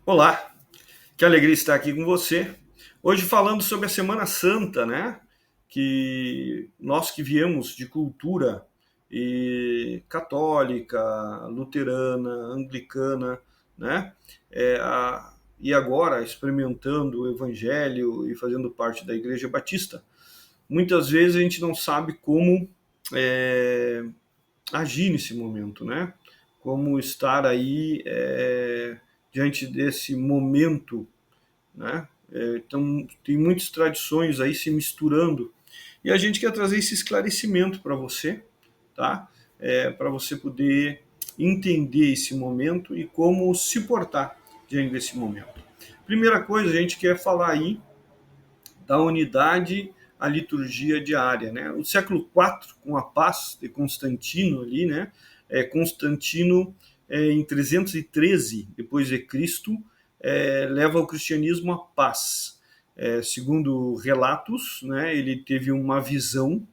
Olá, que alegria estar aqui com você. Hoje falando sobre a Semana Santa, né? Que nós que viemos de cultura católica, luterana, anglicana, né? E agora experimentando o Evangelho e fazendo parte da Igreja Batista, muitas vezes a gente não sabe como é, agir nesse momento, né? Como estar aí diante desse momento, né? Então, tem muitas tradições aí se misturando. E a gente quer trazer esse esclarecimento para você, tá? Para você poder entender esse momento e como se portar diante desse momento. Primeira coisa, a gente quer falar aí da unidade à liturgia diária, né? O século IV, com a paz de Constantino ali, né? Constantino, em 313 depois de Cristo, leva o cristianismo à paz. Segundo relatos, né? Ele teve uma visão,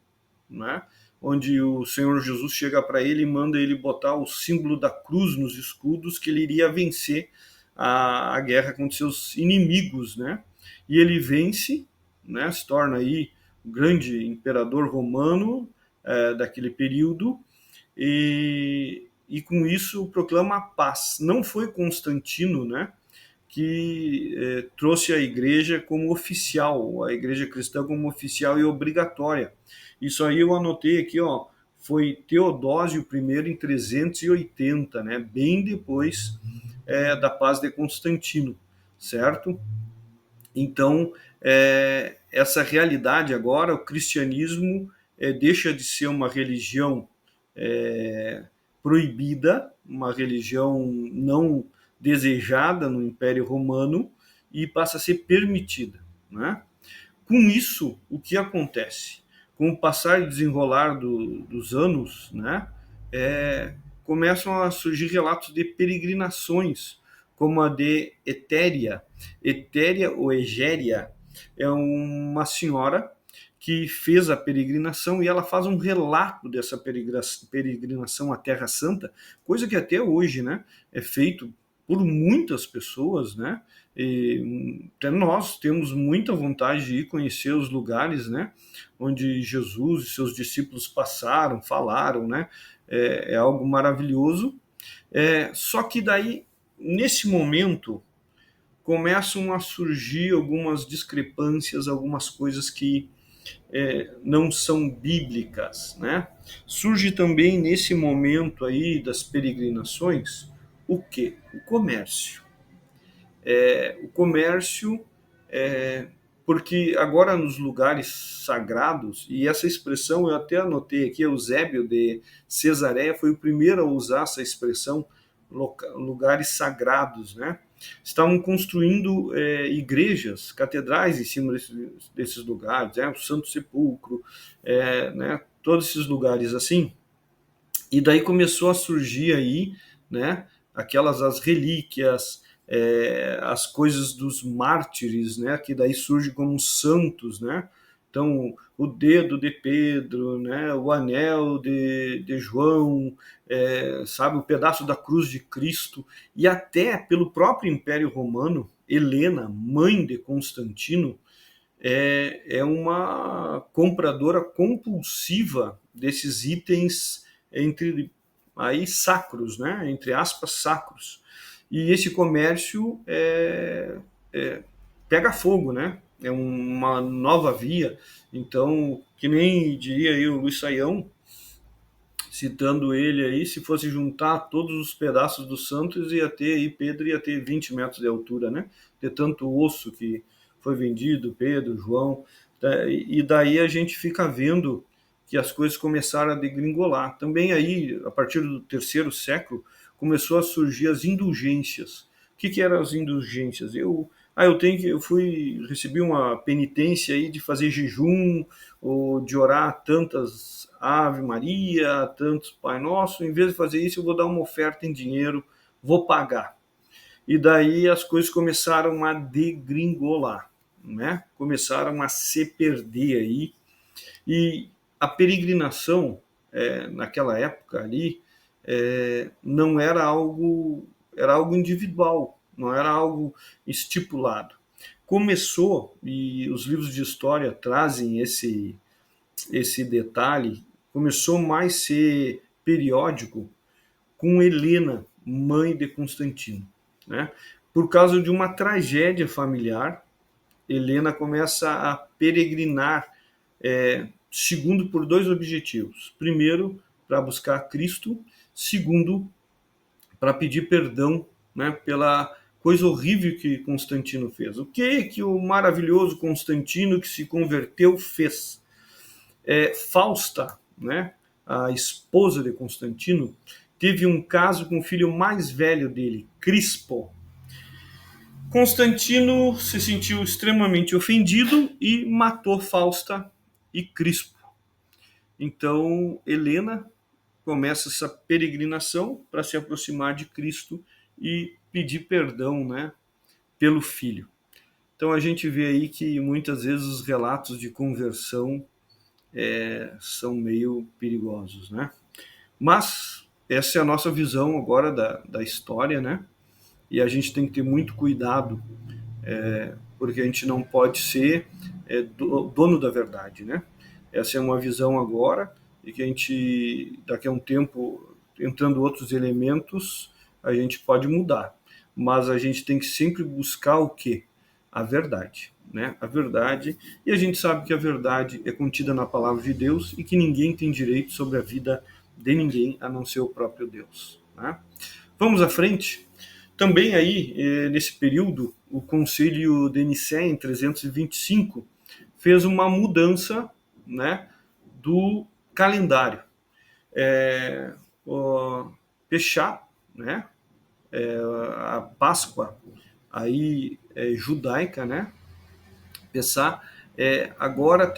né? Onde o Senhor Jesus chega para ele e manda ele botar o símbolo da cruz nos escudos, que ele iria vencer a guerra contra seus inimigos, né? E ele vence, né? Se torna aí o grande imperador romano daquele período e com isso proclama a paz. Não foi Constantino, né? Que trouxe a igreja como oficial, a igreja cristã como oficial e obrigatória. Isso aí eu anotei aqui, ó, foi Teodósio I em 380, né, bem depois da paz de Constantino, certo? Então, essa realidade agora, o cristianismo deixa de ser uma religião proibida, uma religião não desejada no Império Romano e passa a ser permitida, né? Com isso, o que acontece? Com o passar e desenrolar dos anos, né, começam a surgir relatos de peregrinações, como a de Etéria. Etéria ou Egéria é uma senhora que fez a peregrinação e ela faz um relato dessa peregrinação à Terra Santa, coisa que até hoje, né, é feito por muitas pessoas, né? E até nós temos muita vontade de ir conhecer os lugares, né, onde Jesus e seus discípulos passaram, falaram, né? É algo maravilhoso. Só que daí, nesse momento, começam a surgir algumas discrepâncias, algumas coisas que não são bíblicas, né? Surge também nesse momento aí das peregrinações o que? O comércio. O comércio, porque agora nos lugares sagrados, e essa expressão eu até anotei aqui, Eusébio de Cesareia foi o primeiro a usar essa expressão, lugares sagrados, né? Estavam construindo igrejas, catedrais em cima desses lugares, o Santo Sepulcro, né? Todos esses lugares assim. E daí começou a surgir aí, né, aquelas as relíquias, as coisas dos mártires, né, que daí surge como santos, né? Então, o dedo de Pedro, né, o anel de João, sabe, o pedaço da cruz de Cristo, e até pelo próprio Império Romano, Helena, mãe de Constantino, é uma compradora compulsiva desses itens entre aí sacros, né? Entre aspas, sacros. E esse comércio pega fogo, né? É uma nova via. Então, que nem diria aí o Luiz Saião, citando ele aí, se fosse juntar todos os pedaços dos santos, ia ter aí, Pedro ia ter 20 metros de altura, né? De tanto osso que foi vendido, Pedro, João, e daí a gente fica vendo que as coisas começaram a degringolar. Também aí, a partir do terceiro século, começou a surgir as indulgências. Que eram as indulgências? Recebi uma penitência aí de fazer jejum, ou de orar tantas Ave Maria, tantos Pai Nosso, em vez de fazer isso, eu vou dar uma oferta em dinheiro, vou pagar. E daí as coisas começaram a degringolar, né? Começaram a se perder aí. E a peregrinação, naquela época ali, não era algo, era algo individual. não era algo estipulado. Começou, e os livros de história trazem esse detalhe, começou mais a ser periódico com Helena, mãe de Constantino, né? Por causa de uma tragédia familiar, Helena começa a peregrinar, segundo, por dois objetivos. Primeiro, para buscar Cristo. Segundo, para pedir perdão, né, pela coisa horrível que Constantino fez. O que o maravilhoso Constantino que se converteu fez? Fausta, né, a esposa de Constantino, teve um caso com o filho mais velho dele, Crispo. Constantino se sentiu extremamente ofendido e matou Fausta e Crispo. Então, Helena começa essa peregrinação para se aproximar de Cristo e pedir perdão, né, pelo filho. Então a gente vê aí que muitas vezes os relatos de conversão são meio perigosos, né? Mas essa é a nossa visão agora da história, né? E a gente tem que ter muito cuidado, porque a gente não pode ser dono da verdade, né? Essa é uma visão agora, e que a gente, daqui a um tempo, entrando outros elementos, a gente pode mudar. Mas a gente tem que sempre buscar o quê? A verdade, né? A verdade, e a gente sabe que a verdade é contida na palavra de Deus e que ninguém tem direito sobre a vida de ninguém a não ser o próprio Deus, né? Vamos à frente. Também aí, nesse período, o Concílio de Nicéia, em 325, fez uma mudança, né, do calendário. O Peshá, né, a Páscoa aí judaica, né, Pessá, agora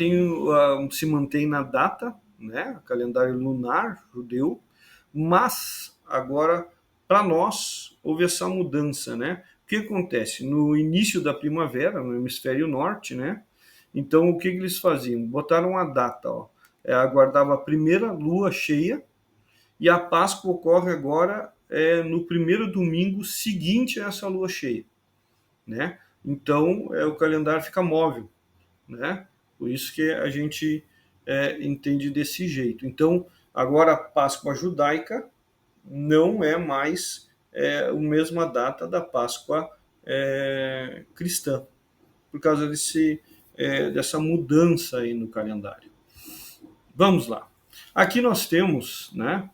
se mantém na data, né, calendário lunar judeu, mas agora para nós houve essa mudança, né? O que acontece? No início da primavera, no hemisfério norte, né? Então o que eles faziam? Botaram a data, ó, aguardava a primeira lua cheia, e a Páscoa ocorre agora no primeiro domingo seguinte a essa lua cheia, né? Então o calendário fica móvel, né? Por isso que a gente entende desse jeito. Então agora a Páscoa judaica não é mais a mesma data da Páscoa cristã, por causa dessa mudança aí no calendário. Vamos lá. Aqui nós temos, né,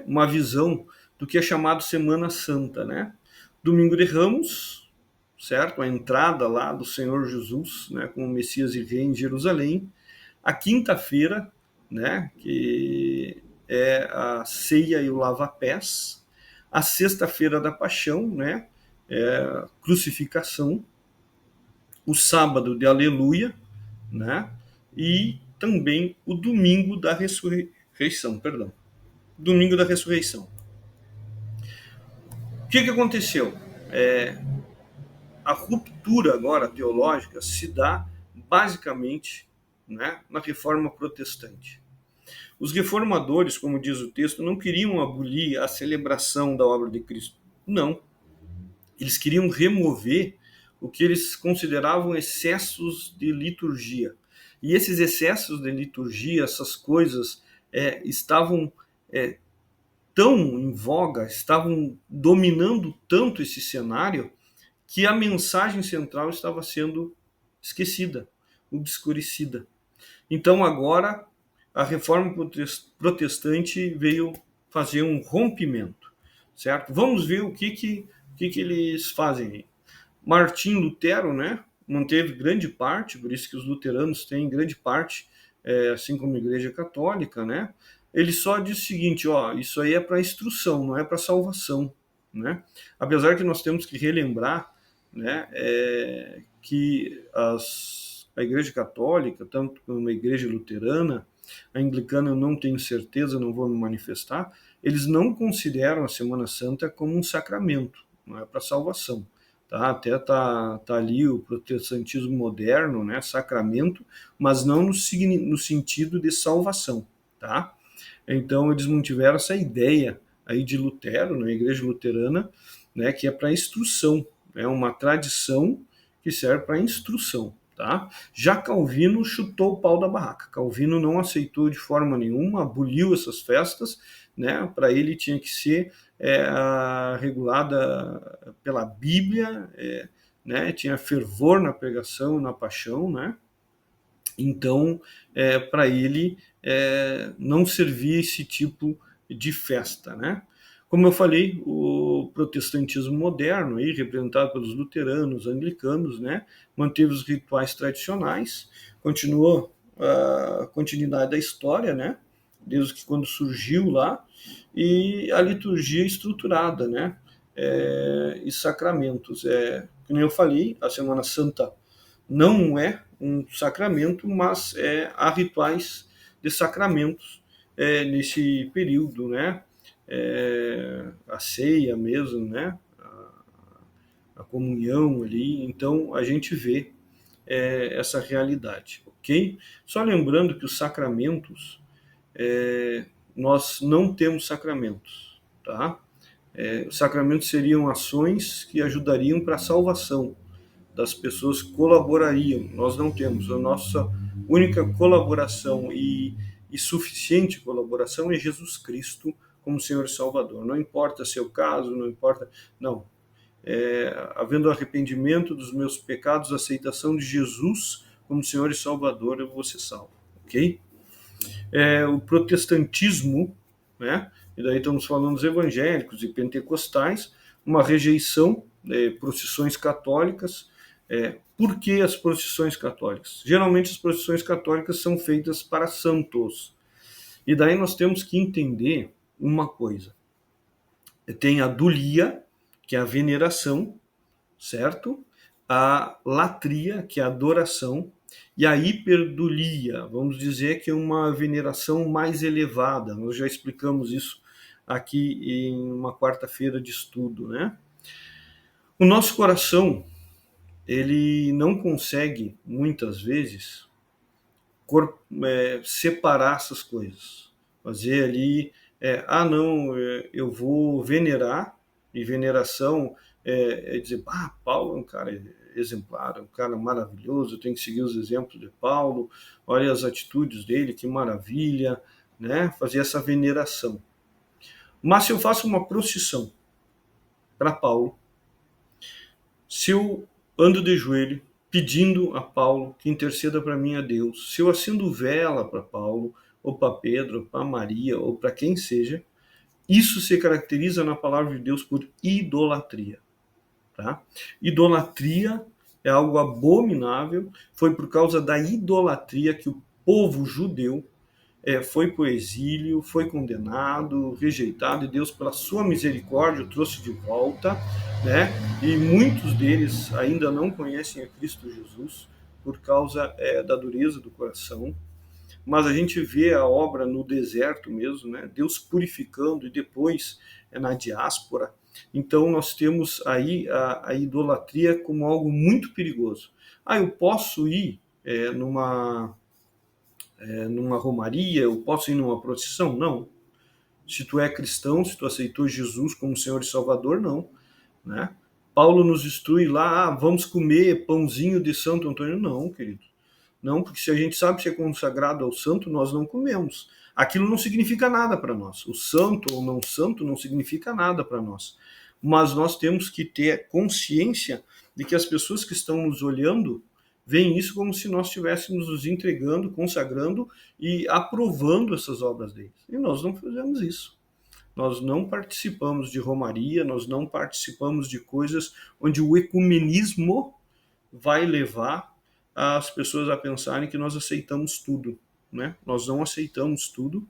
uma visão do que é chamado Semana Santa, né? Domingo de Ramos, certo? A entrada lá do Senhor Jesus, né, como Messias e Rei em Jerusalém. A quinta-feira, né, que é a ceia e o lava-pés. A sexta-feira da Paixão, né, a crucificação. O sábado de Aleluia, né, e também o domingo da ressurreição, perdão. Domingo da ressurreição. O que aconteceu? A ruptura agora teológica se dá basicamente, né, na reforma protestante. Os reformadores, como diz o texto, não queriam abolir a celebração da obra de Cristo. Não. Eles queriam remover o que eles consideravam excessos de liturgia. E esses excessos de liturgia, essas coisas, estavam tão em voga, estavam dominando tanto esse cenário, que a mensagem central estava sendo esquecida, obscurecida. Então agora a reforma protestante veio fazer um rompimento, certo? Vamos ver o que eles fazem. Martim Lutero, né, manteve grande parte, por isso que os luteranos têm grande parte, assim como a Igreja Católica, né? Ele só diz o seguinte, ó, isso aí é para instrução, não é para salvação, né? Apesar que nós temos que relembrar, né, que a Igreja Católica, tanto como a Igreja Luterana, a Anglicana eu não tenho certeza, não vou me manifestar, eles não consideram a Semana Santa como um sacramento, não é para salvação. Tá? Até tá ali o protestantismo moderno, né, sacramento, mas não no sentido de salvação, tá? Então eles mantiveram essa ideia aí de Lutero, na Igreja Luterana, né, que é para instrução, é uma tradição que serve para instrução. Tá? Já Calvino chutou o pau da barraca. Calvino não aceitou de forma nenhuma, aboliu essas festas, né? Para ele tinha que ser regulada pela Bíblia, né? Tinha fervor na pregação, na paixão, né? Então, para ele, não servia esse tipo de festa, né? Como eu falei, o protestantismo moderno, aí, representado pelos luteranos, anglicanos, né, manteve os rituais tradicionais, continuou a continuidade da história, né, desde que quando surgiu lá, e a liturgia estruturada, né, e sacramentos. Como eu falei, a Semana Santa não é um sacramento, mas há rituais de sacramentos nesse período, né? A ceia mesmo, né? A comunhão ali. Então a gente vê essa realidade, ok? Só lembrando que os sacramentos, nós não temos sacramentos, tá? Os sacramentos seriam ações que ajudariam para a salvação das pessoas, colaborariam. Nós não temos. A nossa única colaboração e suficiente colaboração é Jesus Cristo como Senhor e Salvador. Não importa seu caso, não importa. Não. Havendo arrependimento dos meus pecados, aceitação de Jesus como Senhor e Salvador, eu vou ser salvo. Ok? O protestantismo, né? E daí estamos falando dos evangélicos e pentecostais, uma rejeição de procissões católicas. Por que as procissões católicas? Geralmente as procissões católicas são feitas para santos. E daí nós temos que entender uma coisa. Tem a dulia, que é a veneração, certo? A latria, que é a adoração, e a hiperdulia, vamos dizer que é uma veneração mais elevada. Nós já explicamos isso aqui em uma quarta-feira de estudo, né? O nosso coração, ele não consegue, muitas vezes, separar essas coisas. Fazer ali, não, eu vou venerar, e veneração dizer, Paulo é um cara exemplar, um cara maravilhoso, eu tenho que seguir os exemplos de Paulo, olha as atitudes dele, que maravilha, né? Fazer essa veneração. Mas se eu faço uma procissão para Paulo, se eu ando de joelho pedindo a Paulo que interceda para mim a Deus, se eu acendo vela para Paulo, ou para Pedro, ou para Maria, ou para quem seja, isso se caracteriza na palavra de Deus por idolatria. Tá? Idolatria é algo abominável, foi por causa da idolatria que o povo judeu foi para o exílio, foi condenado, rejeitado, e Deus, pela sua misericórdia, o trouxe de volta, né? E muitos deles ainda não conhecem a Cristo Jesus por causa da dureza do coração. Mas a gente vê a obra no deserto mesmo, né? Deus purificando, e depois na diáspora. Então nós temos aí a idolatria como algo muito perigoso. Eu posso ir numa romaria, eu posso ir numa procissão? Não. Se tu é cristão, se tu aceitou Jesus como Senhor e Salvador, não. Né? Paulo nos instrui lá, vamos comer pãozinho de Santo Antônio. Não, querido. Não, porque se a gente sabe ser consagrado ao santo, nós não comemos. Aquilo não significa nada para nós. O santo ou não santo não significa nada para nós. Mas nós temos que ter consciência de que as pessoas que estão nos olhando veem isso como se nós estivéssemos nos entregando, consagrando e aprovando essas obras deles. E nós não fazemos isso. Nós não participamos de romaria, nós não participamos de coisas onde o ecumenismo vai levar as pessoas a pensarem que nós aceitamos tudo, né? Nós não aceitamos tudo,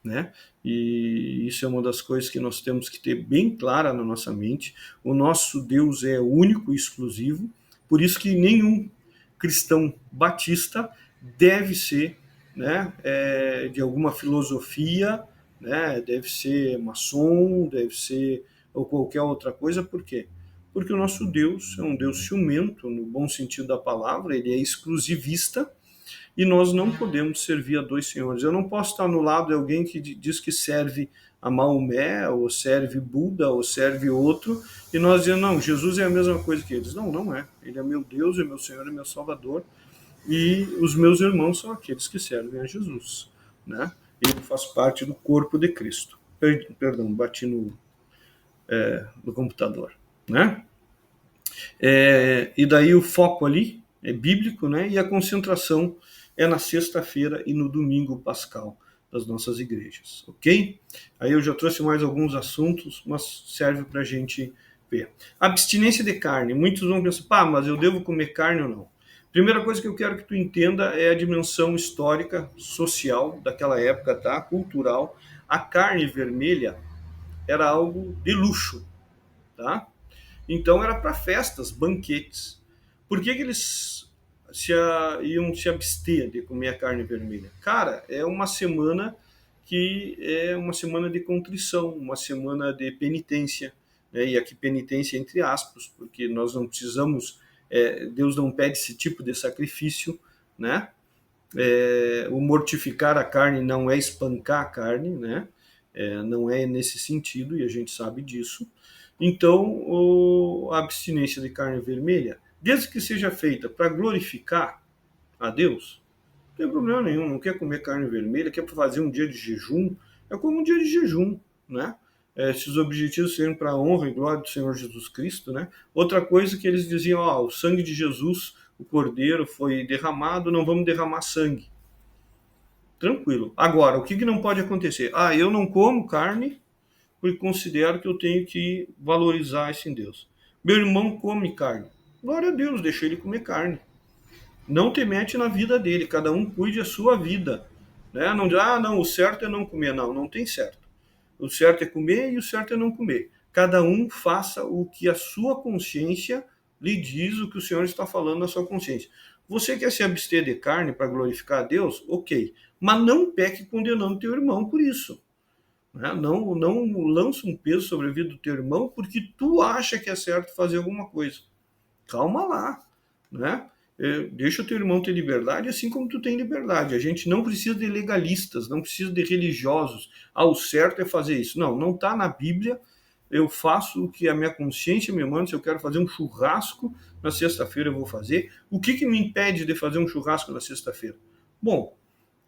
né? E isso é uma das coisas que nós temos que ter bem clara na nossa mente. O nosso Deus é único e exclusivo, por isso que nenhum cristão batista deve ser, né, de alguma filosofia, né, deve ser maçom, deve ser ou qualquer outra coisa. Por quê? Porque o nosso Deus é um Deus ciumento, no bom sentido da palavra, ele é exclusivista, E nós não podemos servir a dois senhores. Eu não posso estar no lado de alguém que diz que serve a Maomé, ou serve Buda, ou serve outro, e nós dizemos, não, Jesus é a mesma coisa que eles. Não, não é. Ele é meu Deus, é meu Senhor, é meu Salvador, e os meus irmãos são aqueles que servem a Jesus, né? Ele faz parte do corpo de Cristo. Perdão, bati no computador, né? E daí o foco ali é bíblico, né? E a concentração é na sexta-feira e no domingo pascal das nossas igrejas, ok? Aí eu já trouxe mais alguns assuntos, mas serve para a gente ver. Abstinência de carne. Muitos vão pensar, pá, mas eu devo comer carne ou não? Primeira coisa que eu quero que tu entenda é a dimensão histórica, social daquela época, tá? Cultural. A carne vermelha era algo de luxo, tá? Então era para festas, banquetes. Por que eles iam se abster de comer a carne vermelha? Cara, é uma semana que é uma semana de contrição, uma semana de penitência, né? E aqui penitência entre aspas, porque nós não precisamos, Deus não pede esse tipo de sacrifício, né? O mortificar a carne não é espancar a carne, né? Não é nesse sentido, e a gente sabe disso. Então, a abstinência de carne vermelha, desde que seja feita para glorificar a Deus, não tem problema nenhum. Não quer comer carne vermelha, quer fazer um dia de jejum, é como um dia de jejum, né? Se os objetivos serem para a honra e glória do Senhor Jesus Cristo, né? Outra coisa que eles diziam, o sangue de Jesus, o cordeiro, foi derramado, não vamos derramar sangue. Tranquilo. Agora, o que não pode acontecer? Eu não como carne porque considero que eu tenho que valorizar esse em Deus. Meu irmão come carne. Glória a Deus, deixa ele comer carne. Não te mete na vida dele, cada um cuide a sua vida. Né? Não diz, não, o certo é não comer. Não, não tem certo. O certo é comer e o certo é não comer. Cada um faça o que a sua consciência lhe diz, o que o Senhor está falando na sua consciência. Você quer se abster de carne para glorificar a Deus? Ok. Mas não peque condenando teu irmão por isso. Não lança um peso sobre a vida do teu irmão porque tu acha que é certo fazer alguma coisa. Calma lá, né? Deixa o teu irmão ter liberdade, assim como tu tem liberdade. A gente não precisa de legalistas, não precisa de religiosos. O certo é fazer isso. Não está na Bíblia. Eu faço o que a minha consciência me manda. Se eu quero fazer um churrasco na sexta-feira, eu vou fazer. O que me impede de fazer um churrasco na sexta-feira? Bom,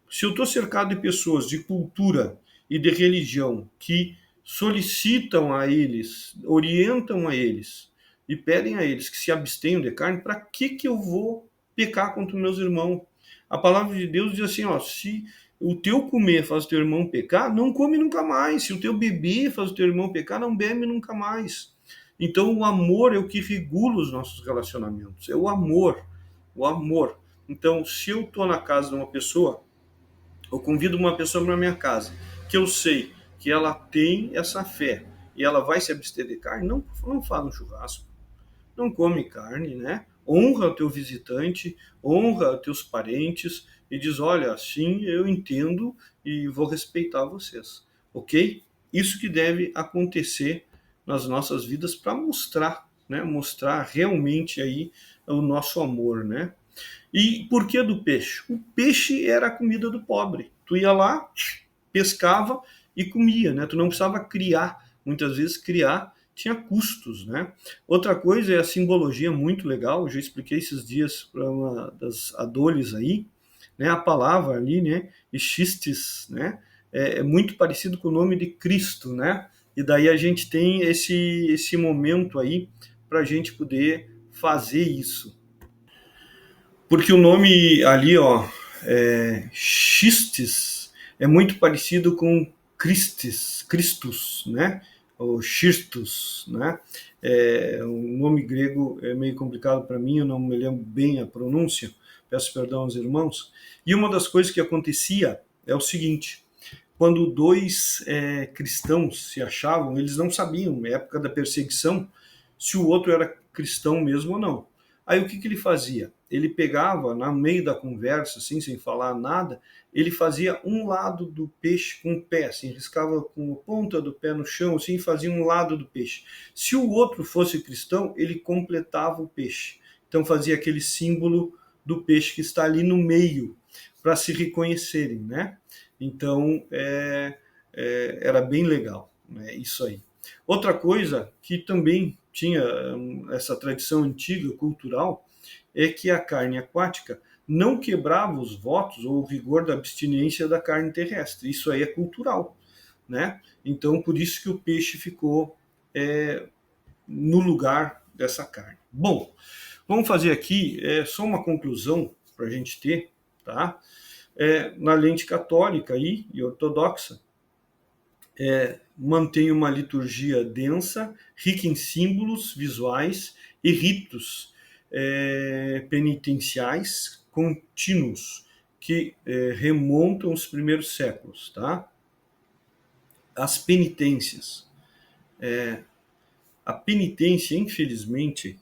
se eu estou cercado de pessoas de cultura e de religião que solicitam a eles, orientam a eles e pedem a eles que se abstenham de carne, para que eu vou pecar contra os meus irmãos? A palavra de Deus diz assim, se o teu comer faz o teu irmão pecar, não come nunca mais. Se o teu beber faz o teu irmão pecar, não bebe nunca mais. Então o amor é o que regula os nossos relacionamentos, é o amor, o amor. Então, se eu estou na casa de uma pessoa, eu convido uma pessoa para minha casa, que eu sei que ela tem essa fé e ela vai se abster de carne, não faz um churrasco, não come carne, né? Honra o teu visitante, honra os teus parentes e diz, olha, assim eu entendo e vou respeitar vocês, ok? Isso que deve acontecer nas nossas vidas para mostrar, né? Mostrar realmente aí o nosso amor, né? E por que do peixe? O peixe era a comida do pobre. Tu ia lá, pescava e comia, né? Tu não precisava criar. Muitas vezes criar tinha custos, né? Outra coisa é a simbologia muito legal. Eu já expliquei esses dias para uma das adoles aí, né? A palavra ali, né? Xistes, né? É muito parecido com o nome de Cristo, né? E daí a gente tem esse momento aí para a gente poder fazer isso. Porque o nome ali, Xistes, é muito parecido com Christus, né? Ou Xistos, né? O nome grego é meio complicado para mim, eu não me lembro bem a pronúncia, peço perdão aos irmãos. E uma das coisas que acontecia é o seguinte, quando dois cristãos se achavam, eles não sabiam, na época da perseguição, se o outro era cristão mesmo ou não. Aí o que ele fazia? Ele pegava, no meio da conversa, assim, sem falar nada, ele fazia um lado do peixe com o pé, assim, riscava com a ponta do pé no chão, assim, e fazia um lado do peixe. Se o outro fosse cristão, ele completava o peixe. Então fazia aquele símbolo do peixe que está ali no meio, para se reconhecerem, né? Então, era bem legal, né? Isso aí. Outra coisa que também tinha essa tradição antiga, cultural, é que a carne aquática não quebrava os votos ou o rigor da abstinência da carne terrestre. Isso aí é cultural, né? Então, por isso que o peixe ficou no lugar dessa carne. Bom, vamos fazer aqui só uma conclusão para a gente ter, tá? Na lente católica e ortodoxa, mantém uma liturgia densa, rica em símbolos visuais e ritos penitenciais contínuos que remontam os primeiros séculos, tá? As penitências. A penitência, infelizmente,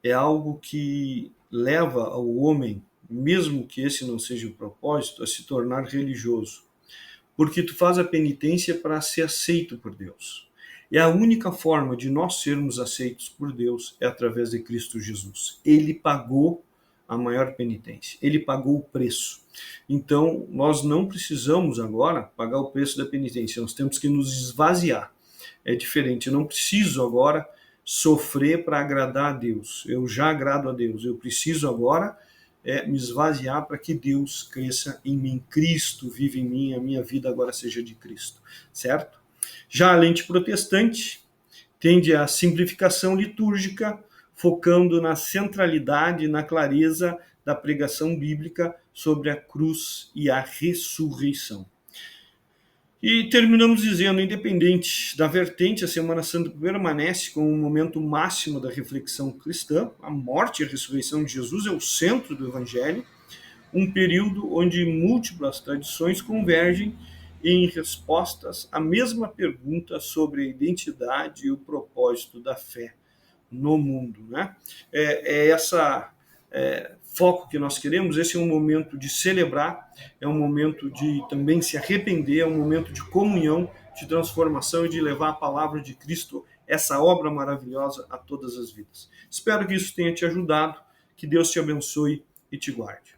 é algo que leva ao homem, mesmo que esse não seja o propósito, a se tornar religioso. Porque tu faz a penitência para ser aceito por Deus. E a única forma de nós sermos aceitos por Deus é através de Cristo Jesus. Ele pagou a maior penitência. Ele pagou o preço. Então, nós não precisamos agora pagar o preço da penitência. Nós temos que nos esvaziar. É diferente. Eu não preciso agora sofrer para agradar a Deus. Eu já agrado a Deus. Eu preciso agora me esvaziar para que Deus cresça em mim. Cristo vive em mim, a minha vida agora seja de Cristo, certo? Já a lente protestante tende à simplificação litúrgica, focando na centralidade e na clareza da pregação bíblica sobre a cruz e a ressurreição. E terminamos dizendo, independente da vertente, a Semana Santa permanece como um momento máximo da reflexão cristã. A morte e a ressurreição de Jesus é o centro do Evangelho, um período onde múltiplas tradições convergem em respostas à mesma pergunta sobre a identidade e o propósito da fé no mundo, né? Essa foco que nós queremos. Esse é um momento de celebrar, é um momento de também se arrepender, é um momento de comunhão, de transformação e de levar a palavra de Cristo, essa obra maravilhosa, a todas as vidas. Espero que isso tenha te ajudado, que Deus te abençoe e te guarde.